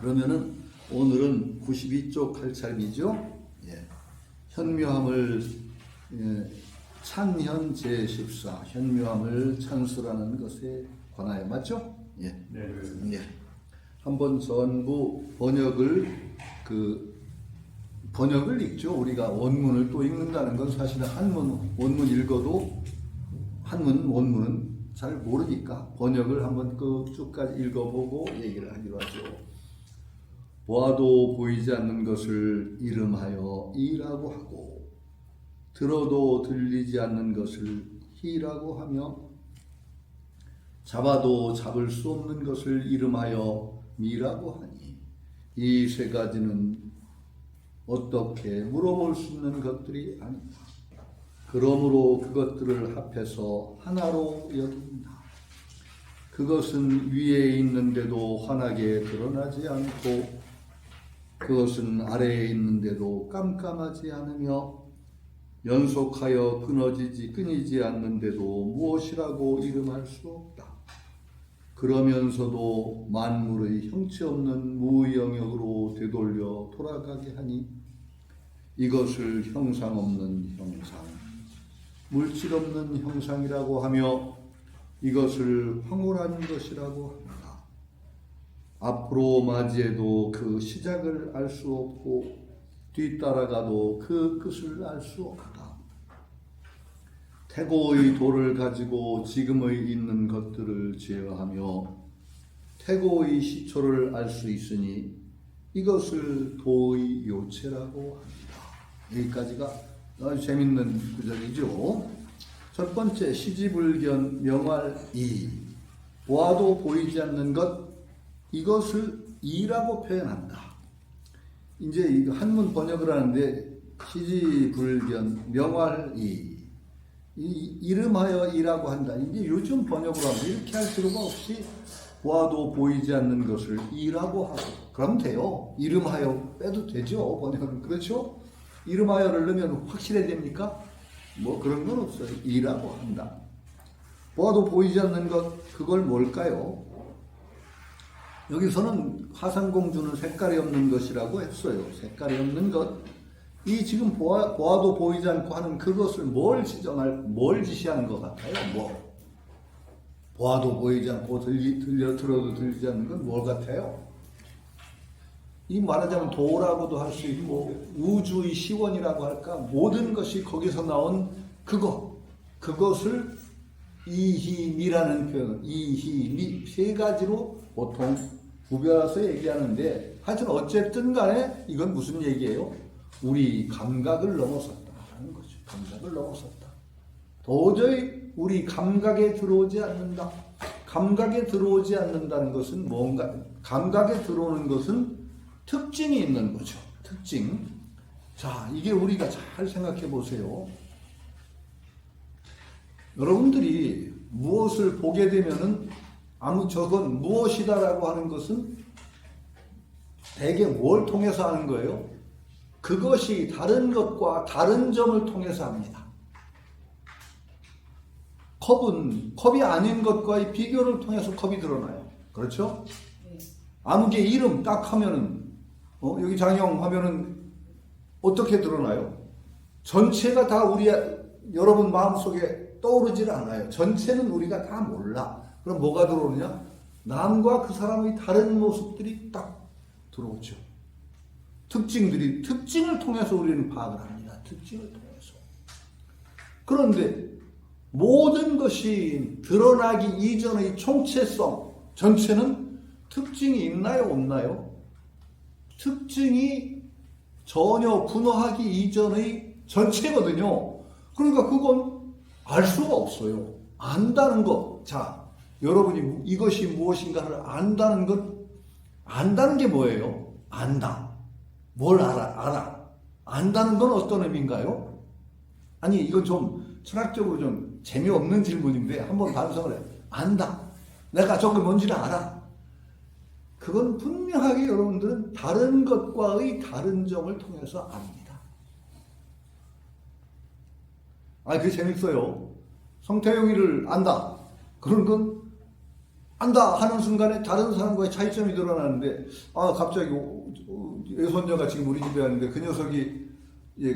그러면은 오늘은 92쪽 칼찰미죠. 예. 현묘함을 찬현 제14 현묘함을 찬수라는 것에 관하여 맞죠? 예. 네. 예. 한번 전부 번역을 읽죠. 우리가 원문을 또 읽는다는 건 사실은 한문 원문 읽어도 한문 원문은 잘 모르니까 번역을 한번 쭉까지 읽어보고 얘기를 하기로 하죠. 보아도 보이지 않는 것을 이름하여 이라고 하고 들어도 들리지 않는 것을 희라고 하며 잡아도 잡을 수 없는 것을 이름하여 미라고 하니 이 세 가지는 어떻게 물어볼 수 있는 것들이 아니다. 그러므로 그것들을 합해서 하나로 여긴다. 그것은 위에 있는데도 환하게 드러나지 않고 그것은 아래에 있는데도 깜깜하지 않으며 연속하여 끊이지 않는데도 무엇이라고 이름할 수 없다. 그러면서도 만물의 형체 없는 무영역으로 되돌려 돌아가게 하니 이것을 형상 없는 형상, 물질 없는 형상이라고 하며 이것을 황홀한 것이라고 합니다. 앞으로 맞이해도 그 시작을 알 수 없고 뒤따라가도 그 끝을 알 수 없다. 태고의 도를 가지고 지금의 있는 것들을 제어하며 태고의 시초를 알 수 있으니 이것을 도의 요체라고 합니다. 여기까지가 아주 재밌는 구절이죠. 첫 번째 시지불견 명활이 보아도 보이지 않는 것 이것을 이라고 표현한다. 이제 이거 한문 번역을 하는데 시지불견 명활이 이름하여 이라고 한다. 이게 요즘 번역을 하면 이렇게 할 필요가 없이 보아도 보이지 않는 것을 이라고 하고 그러면 돼요. 이름하여 빼도 되죠. 번역은 그렇죠? 이름하여를 넣으면 확실해야 됩니까? 뭐 그런 건 없어요. 이라고 한다. 보아도 보이지 않는 것 그걸 뭘까요? 여기서는 화산공주는 색깔이 없는 것이라고 했어요. 색깔이 없는 것. 이 지금 보아도 보이지 않고 하는 그것을 뭘 지시하는 것 같아요? 뭐? 보아도 보이지 않고 들어도 들리지 않는 건 뭘 같아요? 이 말하자면 도라고도 할 수 있고 우주의 시원이라고 할까? 모든 것이 거기서 나온 그것을 이희미라는 표현, 이희미 세 가지로 보통 구별해서 얘기하는데 하여튼 어쨌든 간에 이건 무슨 얘기예요? 우리 감각을 넘어섰다라는 거죠. 감각을 넘어섰다. 도저히 우리 감각에 들어오지 않는다. 감각에 들어오지 않는다는 것은 뭔가? 감각에 들어오는 것은 특징이 있는 거죠. 특징. 자, 이게 우리가 잘 생각해 보세요. 여러분들이 무엇을 보게 되면은 저건 무엇이다라고 하는 것은 대개 뭘 통해서 하는 거예요? 그것이 다른 것과 다른 점을 통해서 합니다. 컵이 아닌 것과의 비교를 통해서 컵이 드러나요. 그렇죠? 아무개 이름 딱 하면은 여기 장형 하면은 어떻게 드러나요? 전체가 다 여러분 마음속에 떠오르질 않아요. 전체는 우리가 다 몰라. 그럼 뭐가 들어오느냐? 남과 그 사람의 다른 모습들이 딱 들어오죠. 특징을 통해서 우리는 파악을 합니다. 특징을 통해서. 그런데 모든 것이 드러나기 이전의 총체성, 전체는 특징이 있나요? 없나요? 특징이 전혀 분화하기 이전의 전체거든요. 그러니까 그건 알 수가 없어요. 안다는 것. 자, 여러분이 이것이 무엇인가를 안다는 게 뭐예요? 안다. 뭘 알아? 안다는 건 어떤 의미인가요? 아니, 이건 좀 철학적으로 좀 재미없는 질문인데 한번 반성을 해요. 안다. 내가 저게 뭔지를 알아. 그건 분명하게 여러분들은 다른 것과의 다른 점을 통해서 압니다. 그게 재밌어요. 성태용이를 안다. 그런 건 안다 하는 순간에 다른 사람과의 차이점이 드러나는데, 갑자기 외손녀가 지금 우리 집에 왔는데 그 녀석이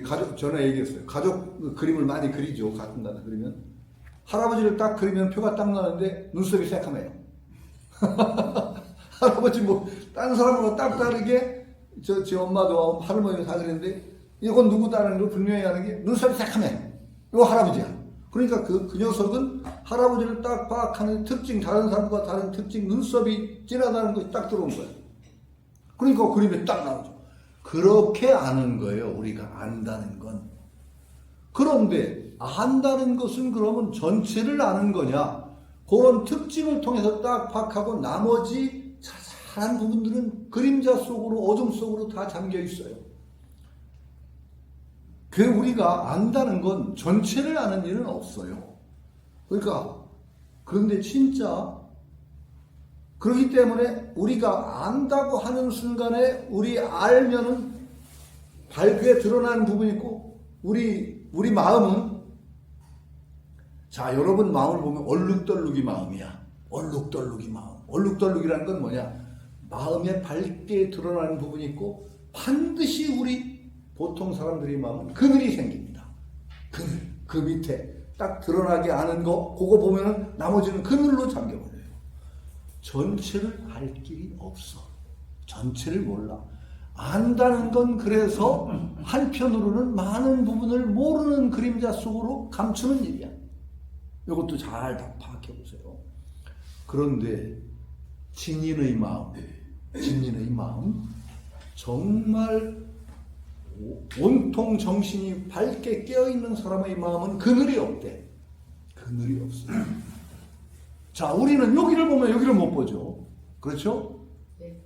가족, 전에 얘기했어요. 가족 그림을 많이 그리죠. 가끔가다 그리면. 할아버지를 딱 그리면 표가 딱 나는데 눈썹이 새카매요. 할아버지 다른 사람으로 딱 다르게, 제 엄마도 할머니도 다 그랬는데, 이건 누구 따르는 거 분명히 하는 게 눈썹이 새카매. 이거 할아버지야. 그러니까 그 녀석은 할아버지를 딱 파악하는 특징, 다른 사람과 다른 특징, 눈썹이 진하다는 것이 딱 들어온 거예요. 그러니까 그림이 딱 나오죠. 그렇게 아는 거예요, 우리가 안다는 건. 그런데 안다는 것은 그러면 전체를 아는 거냐? 그런 특징을 통해서 딱 파악하고 나머지 자잘한 부분들은 그림자 속으로, 어둠 속으로 다 잠겨 있어요. 그 우리가 안다는 건 전체를 아는 일은 없어요. 그러니까, 그런데 진짜, 그렇기 때문에 우리가 안다고 하는 순간에 우리 알면은 발귀에 드러나는 부분이 있고, 우리 마음은, 자, 여러분 마음을 보면 얼룩덜룩이 마음이야. 얼룩덜룩이 마음. 얼룩덜룩이라는 건 뭐냐? 마음에 밝게 드러나는 부분이 있고, 반드시 우리 보통 사람들의 마음은 그늘이 생깁니다. 그늘, 그 밑에 딱 드러나게 아는 거, 그거 보면은 나머지는 그늘로 잠겨버려요. 전체를 알 길이 없어. 전체를 몰라. 안다는 건 그래서 한편으로는 많은 부분을 모르는 그림자 속으로 감추는 일이야. 이것도 잘 다 파악해 보세요. 그런데 진인의 마음, 정말 온통 정신이 밝게 깨어있는 사람의 마음은 그늘이 없대. 그늘이 없어요. 자, 우리는 여기를 보면 여기를 못 보죠. 그렇죠? 네.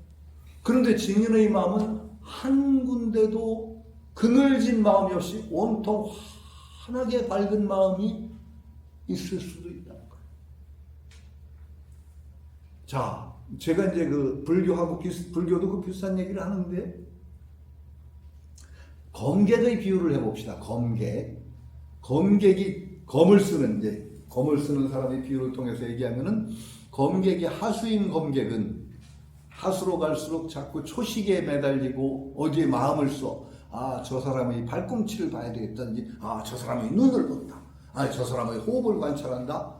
그런데 진인의 마음은 한 군데도 그늘진 마음이 없이 온통 환하게 밝은 마음이 있을 수도 있다는 거예요. 자, 제가 이제 불교도 그 비슷한 얘기를 하는데, 검객의 비유를 해봅시다. 검객이 검을 쓰는 사람의 비유를 통해서 얘기하면은, 검객이 하수인 검객은 하수로 갈수록 자꾸 초식에 매달리고 어디에 마음을 써. 저 사람의 발꿈치를 봐야 되겠다든지, 저 사람의 눈을 본다. 저 사람의 호흡을 관찰한다.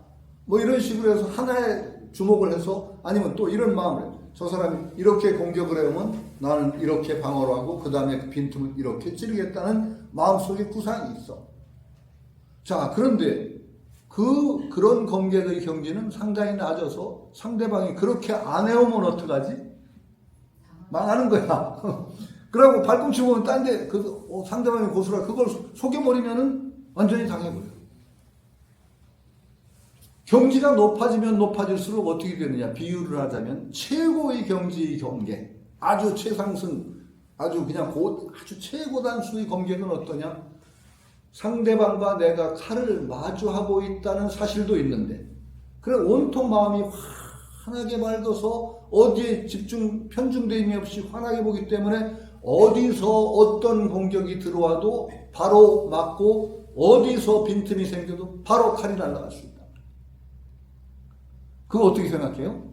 이런 식으로 해서 하나에 주목을 해서, 아니면 또 이런 마음을 해요. 저 사람이 이렇게 공격을 해오면 나는 이렇게 방어를 하고 그 다음에 그 빈틈을 이렇게 찌르겠다는 마음속에 구상이 있어. 자, 그런데 그런 검객의 경지는 상당히 낮아서 상대방이 그렇게 안 해오면 어떡하지? 망하는 거야. 그러고 발꿈치 보면 딴 데 상대방이 고수라 그걸 속여버리면은 완전히 당해버려. 경지가 높아지면 높아질수록 어떻게 되느냐? 비유를 하자면 최고의 경지의 검객, 아주 최상승, 아주 최고 단수의 검객은 어떠냐? 상대방과 내가 칼을 마주하고 있다는 사실도 있는데, 그래 온통 마음이 환하게 밝아서 어디에 편중됨이 없이 환하게 보기 때문에 어디서 어떤 공격이 들어와도 바로 맞고 어디서 빈틈이 생겨도 바로 칼이 날아갈 수 있다. 그거 어떻게 생각해요?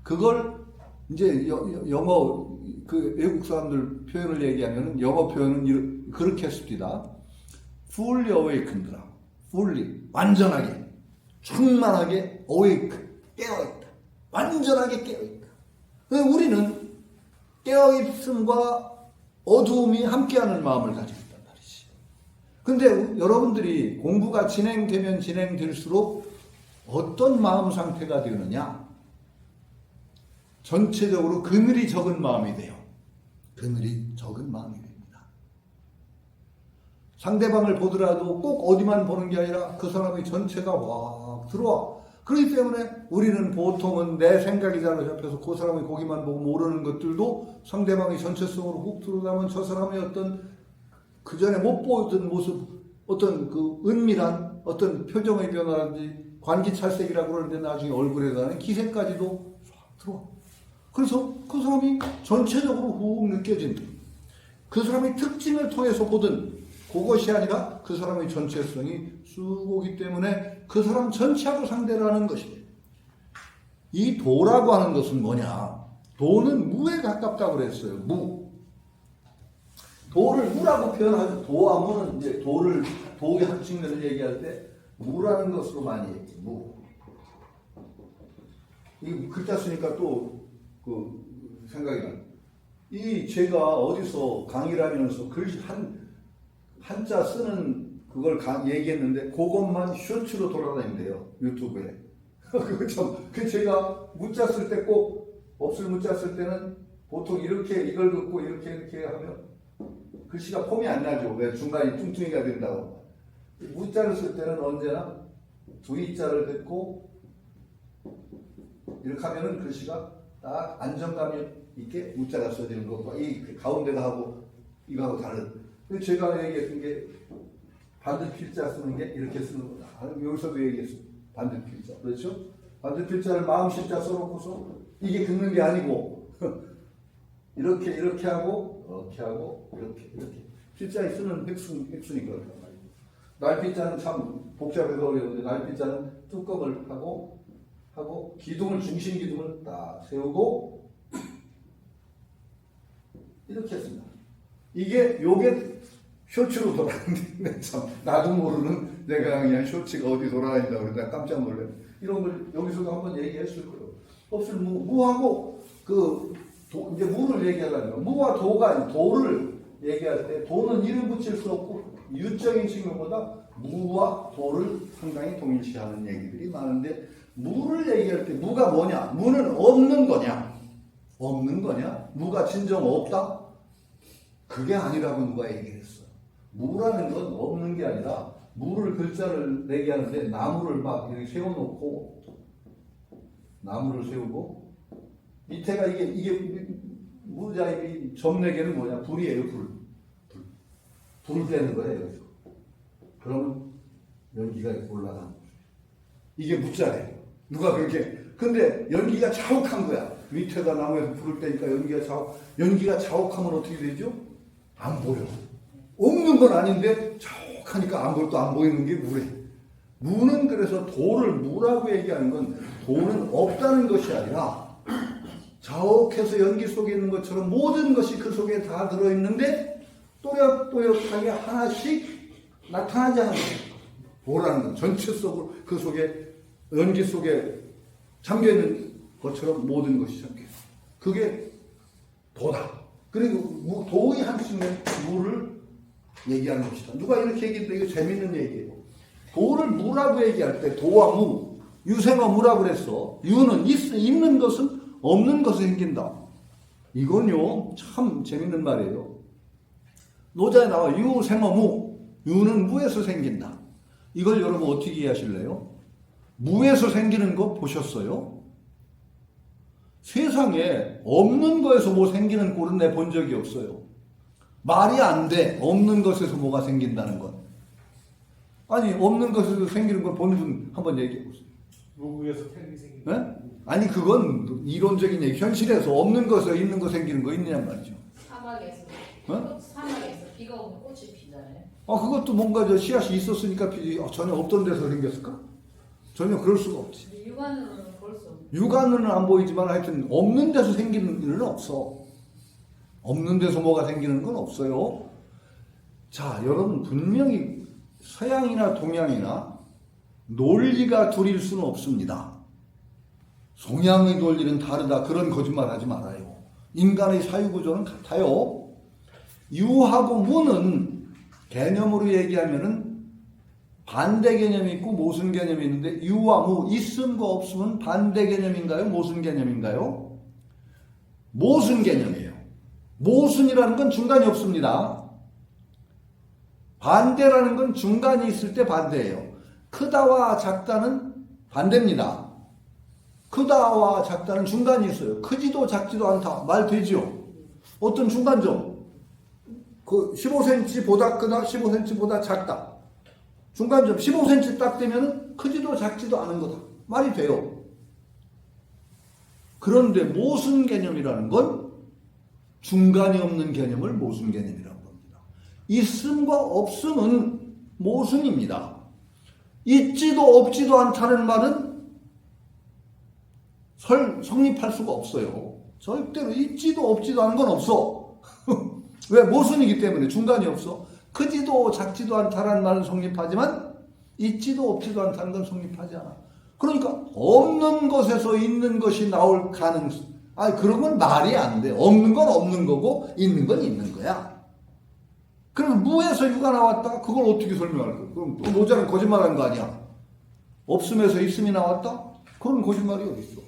그걸 이제 영어 외국 사람들 표현을 얘기하면 영어 표현은 그렇게 했습니다. fully awakened라고. fully 완전하게 충만하게 awake 깨어있다. 완전하게 깨어있다. 우리는 깨어있음과 어두움이 함께하는 마음을 가지고 있단 말이지. 근데 여러분들이 공부가 진행되면 진행될수록 어떤 마음 상태가 되느냐? 전체적으로 그늘이 적은 마음이 돼요. 그늘이 적은 마음이 됩니다. 상대방을 보더라도 꼭 어디만 보는 게 아니라 그 사람의 전체가 확 들어와. 그렇기 때문에 우리는 보통은 내 생각이 잘 잡혀서 그 사람의 고기만 보고 모르는 것들도 상대방의 전체성으로 훅 들어가면 저 사람의 어떤 그 전에 못 보던 모습, 어떤 그 은밀한 어떤 표정의 변화라든지 관기찰색이라고 그러는데 나중에 얼굴에 가는 기색까지도 쫙 들어와. 그래서 그 사람이 전체적으로 훅 느껴진다. 그 사람의 특징을 통해서 보든 그것이 아니라 그 사람의 전체성이 쑥 오기 때문에 그 사람 전체하고 상대를 하는 것이에요. 이 도라고 하는 것은 뭐냐? 도는 무에 가깝다고 그랬어요. 무. 도를 무라고 표현하죠. 도와 무는 이제 도의 한 측면을 얘기할 때 무라는 것으로 많이 얘기해요. 무. 이 글자 쓰니까 또 생각이 나요. 제가 어디서 강의를 하면서 글씨 한자 쓰는 그걸 얘기했는데 그것만 쇼츠로 돌아다닌대요. 유튜브에. 제가 문자 쓸 때 꼭 없을 문자 쓸 때는 보통 이렇게 이걸 긋고 이렇게 하면 글씨가 폼이 안 나죠. 왜 중간이 뚱뚱이가 된다고. 문자를 쓸 때는 언제나 V자를 긋고 이렇게 하면은 글씨가 딱 안정감이 있게 문자가 써지는 것과 이 가운데가 하고 이거하고 다른. 제가 얘기했던 게 반대필자 쓰는 게 이렇게 쓰는 거다. 여기서도 얘기했어요. 반대필자. 그렇죠? 반대필자를 마음실자 써놓고서 이게 긁는 게 아니고 이렇게 하고 이렇게 필자에 쓰는 획순이 그렇단 말이에요. 날필자는 참 복잡해서 어려운데 날필자는 뚜껑을 하고 기둥을 중심 기둥을 딱 세우고 이렇게 했습니다. 요게 쇼츠로 돌아다니는데 참 나도 모르는 내가 그냥 쇼츠가 어디 돌아다닌다고 그러다 깜짝 놀랐네. 이런 걸 여기서도 한번 얘기했을 거예요. 없을 무하고 이제 무를 얘기하려면 무와 도가 도를 얘기할 때 도는 이를 붙일 수 없고 유적인 측면보다 무와 도를 상당히 동일시하는 얘기들이 많은데 무를 얘기할 때 무가 뭐냐? 무는 없는 거냐? 없는 거냐? 무가 진정 없다? 그게 아니라고 누가 얘기를 했어. 무라는 건 없는 게 아니라 무를 글자를 얘기하는데 나무를 막 이렇게 세워놓고 나무를 세우고 밑에가 이게 무자의 점네개는 뭐냐? 불이에요. 불을 떼는 거예요. 여기서. 그러면 연기가 올라가는 거죠. 이게 무자예요. 누가 그렇게 근데 연기가 자욱한 거야. 밑에다 나무에서 불을 떼니까 연기가 자욱하면 어떻게 되죠? 안 보여. 없는 건 아닌데 자욱하니까 안 보여. 또 안 보이는 게 무래. 무는 그래서 도를 무라고 얘기하는 건 도는 없다는 것이 아니라 자욱해서 연기 속에 있는 것처럼 모든 것이 그 속에 다 들어있는데 또렷또렷하게 하나씩 나타나지 않는 거예요. 도라는 건 전체 속으로 그 속에 연기 속에 잠겨있는 것처럼 모든 것이 잠겨있어요. 그게 도다. 그리고 도의 한 측면 무를 얘기하는 것이다. 누가 이렇게 얘기했는데 이거 재밌는 얘기예요. 도를 무라고 얘기할 때 도와 무, 유생어 무라고 그랬어. 유는 있는 것은 없는 것에 생긴다. 이건요 참 재밌는 말이에요. 노자에 나와 유생어 무, 유는 무에서 생긴다. 이걸 여러분 어떻게 이해하실래요? 무에서 생기는 거 보셨어요? 세상에 없는 거에서 뭐 생기는 꼴은 내 본 적이 없어요. 말이 안 돼. 없는 것에서 뭐가 생긴다는 건. 아니 없는 것에서 생기는 걸 본 분 한번 얘기해 보세요. 무에서 텔이 생기는 네? 아니 그건 이론적인 얘기. 현실에서 없는 것에서 있는 거 생기는 거 있느냐 말이죠. 사막에서 비가 오면 꽃이 피잖아요. 그것도 뭔가 씨앗이 있었으니까 피지 전혀 없던 데서 생겼을까? 전혀 그럴 수가 없지. 육안으로는 볼 수 없는. 육안으로는 안 보이지만 하여튼 없는 데서 생기는 일은 없어. 없는 데서 뭐가 생기는 건 없어요. 자, 여러분 분명히 서양이나 동양이나 논리가 둘일 수는 없습니다. 동양의 논리는 다르다. 그런 거짓말 하지 말아요. 인간의 사유구조는 같아요. 유하고 무는 개념으로 얘기하면은 반대 개념이 있고 모순 개념이 있는데 유와 무, 있음과 없음은 반대 개념인가요? 모순 개념인가요? 모순 개념이에요. 모순이라는 건 중간이 없습니다. 반대라는 건 중간이 있을 때 반대예요. 크다와 작다는 반대입니다. 크다와 작다는 중간이 있어요. 크지도 작지도 않다. 말 되죠? 어떤 중간점? 15cm보다 크다, 15cm보다 작다. 중간점 15cm 딱 되면 크지도 작지도 않은 거다. 말이 돼요. 그런데 모순 개념이라는 건 중간이 없는 개념을 모순 개념이라고 합니다. 있음과 없음은 모순입니다. 있지도 없지도 않다는 말은 성립할 수가 없어요. 절대로 있지도 없지도 않은 건 없어. 왜? 모순이기 때문에 중간이 없어. 크지도 작지도 않다라는 말은 성립하지만 있지도 없지도 않다는 건 성립하지 않아. 그러니까 없는 것에서 있는 것이 나올 가능성. 그러면 말이 안 돼. 없는 건 없는 거고 있는 건 있는 거야. 그럼 무에서 유가 나왔다? 그걸 어떻게 설명할 거야? 그럼 또 노자는 거짓말하는 거 아니야? 없음에서 있음이 나왔다? 그런 거짓말이 어디 있어?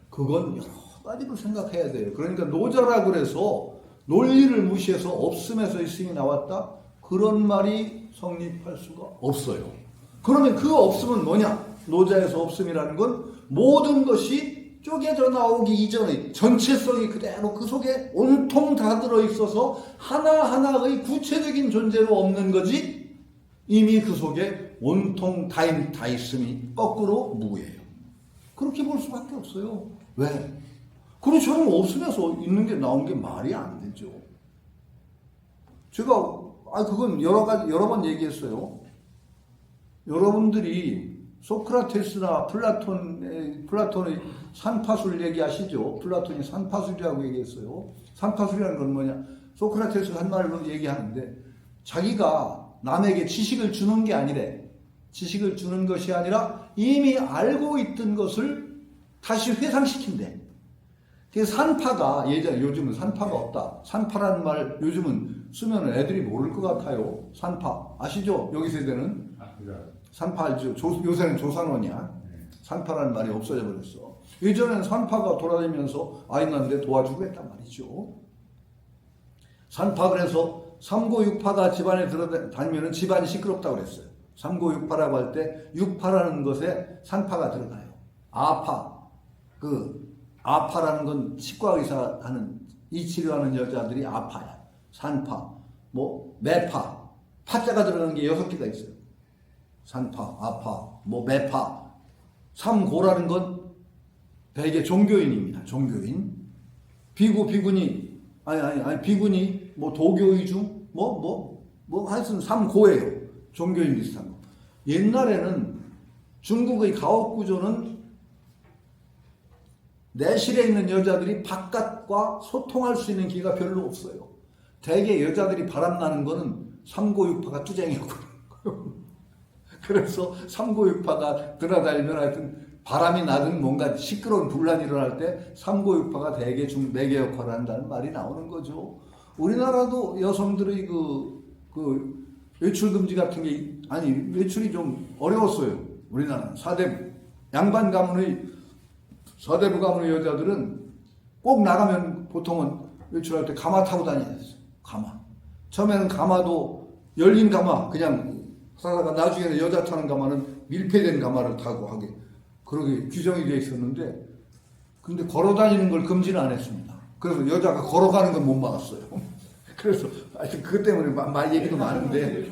그건 여러 가지로 생각해야 돼요. 그러니까 노자라 그래서 논리를 무시해서 없음에서 있음이 나왔다? 그런 말이 성립할 수가 없어요. 그러면 그 없음은 뭐냐? 노자에서 없음이라는 건 모든 것이 쪼개져 나오기 이전에 전체성이 그대로 그 속에 온통 다 들어있어서 하나하나의 구체적인 존재로 없는 거지 이미 그 속에 온통 다 있음이 거꾸로 무예요. 그렇게 볼 수밖에 없어요. 왜? 그리고 저는 없으면서 있는 게 나온 게 말이 안 되죠. 제가 그건 여러 번 얘기했어요. 여러분들이 소크라테스나 플라톤의 산파술 얘기하시죠. 플라톤이 산파술이라고 얘기했어요. 산파술이라는 건 뭐냐? 소크라테스가 한 말로 얘기하는데 자기가 남에게 지식을 주는 게 아니래. 지식을 주는 것이 아니라 이미 알고 있던 것을 다시 회상시킨대. 산파가 요즘은 산파가 없다. 산파라는 말 요즘은 쓰면 애들이 모를 것 같아요. 산파 아시죠? 여기 세대는 산파 알죠? 요새는 조산원이야. 산파라는 말이 없어져 버렸어. 예전에는 산파가 돌아다니면서 아이 낳는데 도와주고 했단 말이죠. 산파 그래서 삼고육파가 집안에 들어다니면 집안이 시끄럽다고 그랬어요. 삼고육파라고 할 때 육파라는 것에 산파가 들어가요. 아파라는 건 치과 의사 하는 이 치료하는 여자들이 아파야. 산파, 매파, 파자가 들어가는 게 6개가 있어요. 산파, 아파, 매파. 삼고라는 건 대개 종교인입니다. 종교인. 비군이 도교이중 하여튼 삼고예요. 종교인 비슷한 거. 옛날에는 중국의 가옥구조는 내실에 있는 여자들이 바깥과 소통할 수 있는 기회가 별로 없어요. 대개 여자들이 바람나는 거는 삼고육파가 투쟁이었거든요. 그래서 삼고육파가 드나다니면 하여튼 바람이 나든 뭔가 시끄러운 분란이 일어날 때 삼고육파가 대개 매개 역할을 한다는 말이 나오는 거죠. 우리나라도 여성들의 외출 금지 같은 게 외출이 좀 어려웠어요. 우리나라는 사대부 가문의 여자들은 꼭 나가면 보통은 외출할 때 가마 타고 다녀야 됐어요. 가마. 처음에는 가마도 열린 가마 그냥 사다가 나중에는 여자 타는 가마는 밀폐된 가마를 타고 하게 그렇게 규정이 되어 있었는데 근데 걸어 다니는 걸 금지는 안 했습니다. 그래서 여자가 걸어가는 건 못 막았어요. 그래서 하여튼 그것 때문에 얘기도 많은데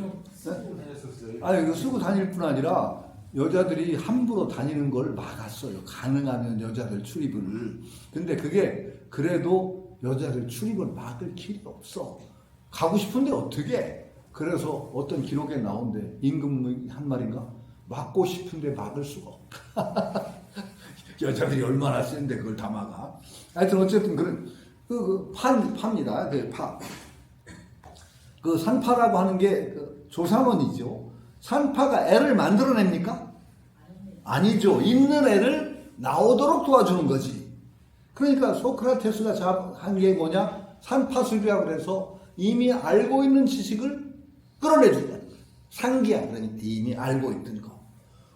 이거 쓰고 다닐 뿐 아니라 여자들이 함부로 다니는 걸 막았어요. 가능하면 여자들 출입을. 근데 그게 그래도 여자들 출입을 막을 길이 없어. 가고 싶은데 어떻게? 그래서 어떤 기록에 나온대. 임금 한 말인가? 막고 싶은데 막을 수가 없다. 여자들이 얼마나 센데 그걸 다 막아. 하여튼 어쨌든 그런 파입니다. 산파라고 하는 게 조상원이죠. 산파가 애를 만들어냅니까? 아니죠. 있는 애를 나오도록 도와주는 거지. 그러니까 소크라테스가 한 게 뭐냐? 산파술이라고 그래서 이미 알고 있는 지식을 끌어내준다. 상기야. 그러니까 이미 알고 있던 거.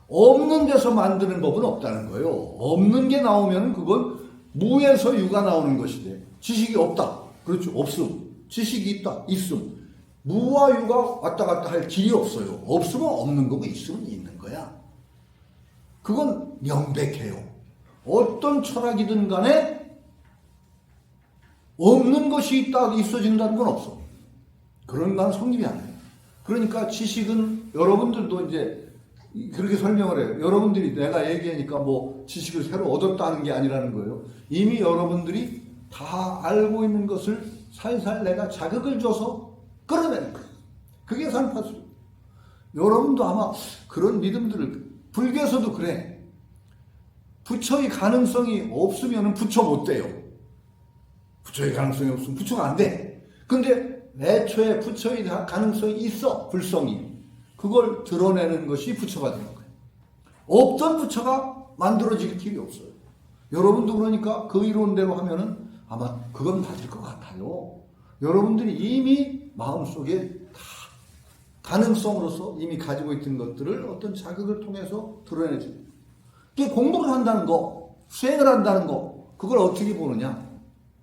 없는 데서 만드는 법은 없다는 거예요. 없는 게 나오면 그건 무에서 유가 나오는 것이래. 지식이 없다. 그렇죠. 없음. 지식이 있다. 있음. 무와 유가 왔다 갔다 할 길이 없어요. 없으면 없는 거고 있으면 있는 거야. 그건 명백해요. 어떤 철학이든 간에 없는 것이 있어진다는 건 없어. 그런 건 성립이 안 해요. 그러니까 지식은 여러분들도 이제 그렇게 설명을 해요. 여러분들이 내가 얘기하니까 지식을 새로 얻었다는 게 아니라는 거예요. 이미 여러분들이 다 알고 있는 것을 살살 내가 자극을 줘서 끌어내는 거예요. 그게 산파술. 여러분도 아마 그런 믿음들을 불교에서도 그래. 부처의 가능성이 없으면 부처 못 돼요. 부처의 가능성이 없으면 부처가 안 돼. 근데 애초에 부처의 가능성이 있어, 불성이. 그걸 드러내는 것이 부처가 되는 거예요. 없던 부처가 만들어질 길이 없어요. 여러분도 그러니까 그 이론대로 하면은 아마 그건 맞을 것 같아요. 여러분들이 이미 마음속에 다 가능성으로서 이미 가지고 있던 것들을 어떤 자극을 통해서 드러내줍니다. 이게 공부를 한다는 거, 수행을 한다는 거, 그걸 어떻게 보느냐?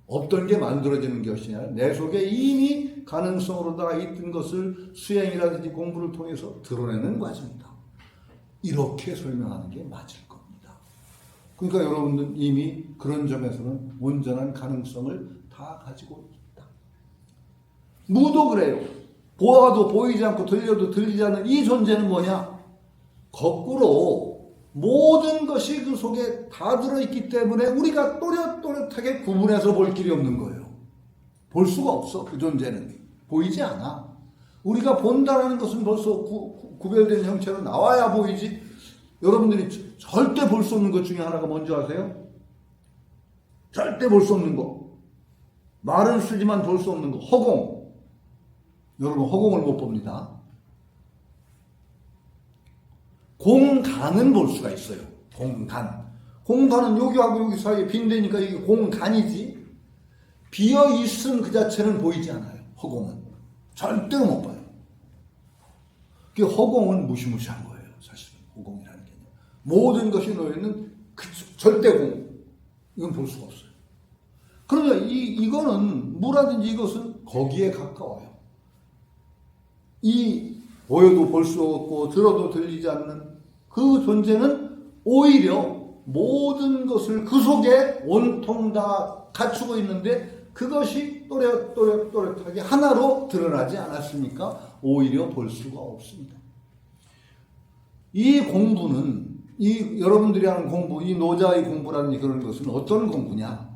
없던 게 만들어지는 것이 아니라 내 속에 이미 가능성으로다가 있던 것을 수행이라든지 공부를 통해서 드러내는 과정이다. 이렇게 설명하는 게 맞을 겁니다. 그러니까 여러분들 이미 그런 점에서는 온전한 가능성을 다 가지고 있다. 무도 그래요. 보아도 보이지 않고 들려도 들리지 않는 이 존재는 뭐냐? 거꾸로 모든 것이 그 속에 다 들어있기 때문에 우리가 또렷또렷하게 구분해서 볼 길이 없는 거예요. 볼 수가 없어. 그 존재는 보이지 않아. 우리가 본다라는 것은 벌써 구별된 형체로 나와야 보이지. 여러분들이 절대 볼 수 없는 것 중에 하나가 뭔지 아세요? 절대 볼 수 없는 거. 말은 쓰지만 볼 수 없는 거. 허공. 여러분 허공을 못 봅니다. 공간은 볼 수가 있어요. 공간. 공간은 여기하고 여기 사이에 빈대니까 이게 공간이지. 비어있음 그 자체는 보이지 않아요. 허공은. 절대로 못 봐요. 그 허공은 무시무시한 거예요. 사실은 허공이라는 개념. 모든 것이 놓여있는 그 절대공. 이건 볼 수가 없어요. 그러면 이거는 뭐라든지 이것은 거기에 가까워요. 이 보여도 볼 수 없고 들어도 들리지 않는 그 존재는 오히려 모든 것을 그 속에 온통 다 갖추고 있는데 그것이 또렷하게 하나로 드러나지 않았으니까 오히려 볼 수가 없습니다. 이 공부는 여러분들이 하는 공부, 이 노자의 공부라는 그런 것은 어떤 공부냐?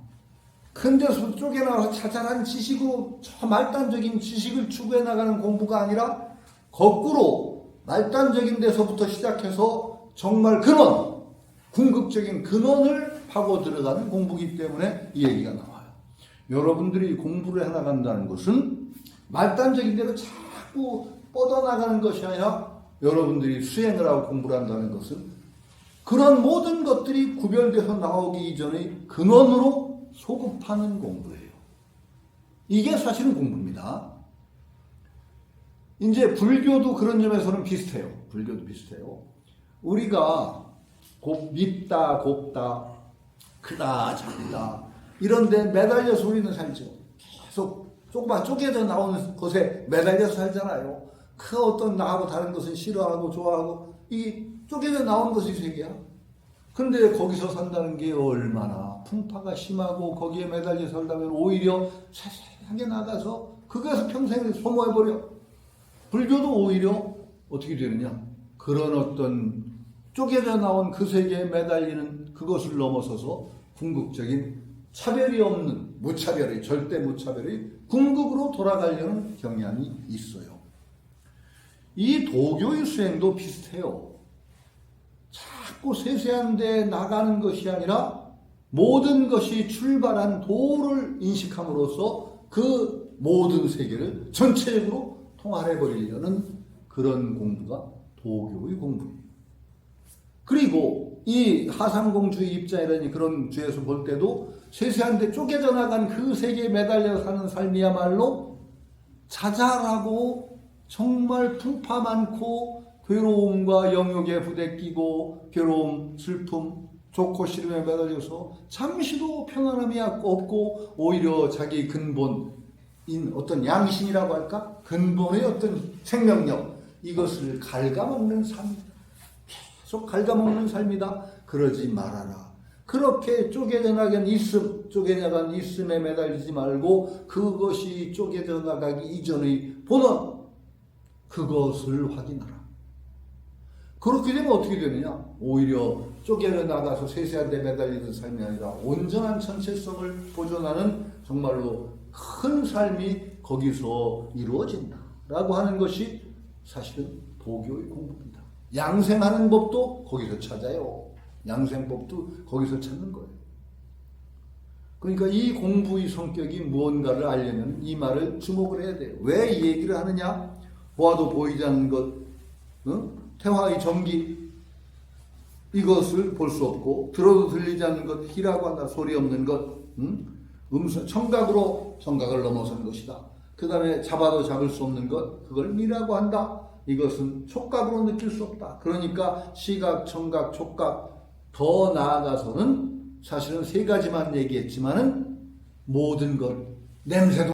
큰 데서 쪼개나가서 자잘한 지식으로 저 말단적인 지식을 추구해 나가는 공부가 아니라 거꾸로 말단적인 데서부터 시작해서 정말 근원, 궁극적인 근원을 파고 들어가는 공부이기 때문에 이 얘기가 나와요. 여러분들이 공부를 해나간다는 것은 말단적인 데로 자꾸 뻗어나가는 것이 아니라 여러분들이 수행을 하고 공부를 한다는 것은 그런 모든 것들이 구별돼서 나오기 이전의 근원으로 소급하는 공부예요. 이게 사실은 공부입니다. 이제 불교도 그런 점에서는 비슷해요. 불교도 비슷해요. 우리가 밉다, 곱다, 크다, 작다 이런 데 매달려서 우리는 살죠. 계속 조금만 쪼개져 나오는 것에 매달려서 살잖아요. 그 어떤 나하고 다른 것은 싫어하고 좋아하고 이 쪼개져 나온 것이 세계야. 그런데 거기서 산다는 게 얼마나 풍파가 심하고 거기에 매달려 살다면 오히려 세세하게 나가서 그것에서 평생을 소모해버려. 불교도 오히려 어떻게 되느냐? 그런 어떤 쪼개져 나온 그 세계에 매달리는 그것을 넘어서서 궁극적인 차별이 없는 무차별의 절대 무차별의 궁극으로 돌아가려는 경향이 있어요. 이 도교의 수행도 비슷해요. 자꾸 세세한 데 나가는 것이 아니라 모든 것이 출발한 도를 인식함으로써 그 모든 세계를 전체적으로 통할해버리려는 그런 공부가 도교의 공부예요. 그리고 이 하상공주의 입장이라니 그런 주에서 볼 때도 세세한 데 쪼개져 나간 그 세계에 매달려 사는 삶이야말로 자잘하고 정말 풍파 많고 괴로움과 영역에 부대끼고 괴로움, 슬픔, 좋고 싫음에 매달려서 잠시도 편안함이 없고 오히려 자기 근본인 어떤 양심이라고 할까? 근본의 어떤 생명력 이것을 갉아먹는 삶이다. 계속 갉아먹는 삶이다. 그러지 말아라. 그렇게 쪼개져 나간 있음에 매달리지 말고 그것이 쪼개져 나가기 이전의 본원 그것을 확인하라. 그렇게 되면 어떻게 되느냐? 오히려 쪼개져 나가서 세세한 데 매달리는 삶이 아니라 온전한 전체성을 보존하는 정말로 큰 삶이 거기서 이루어진다라고 하는 것이 사실은 도교의 공부입니다. 양생하는 법도 거기서 찾아요. 양생법도 거기서 찾는 거예요. 그러니까 이 공부의 성격이 무언가를 알려면 이 말을 주목을 해야 돼요. 왜 이 얘기를 하느냐? 보아도 보이지 않는 것, 태화의 정기, 이것을 볼 수 없고, 들어도 들리지 않는 것, 희라고 한다, 소리 없는 것, 청각으로 청각을 넘어선 것이다. 그 다음에 잡아도 잡을 수 없는 것, 그걸 미라고 한다. 이것은 촉각으로 느낄 수 없다. 그러니까 시각, 청각, 촉각, 더 나아가서는 사실은 세 가지만 얘기했지만은 모든 것, 냄새도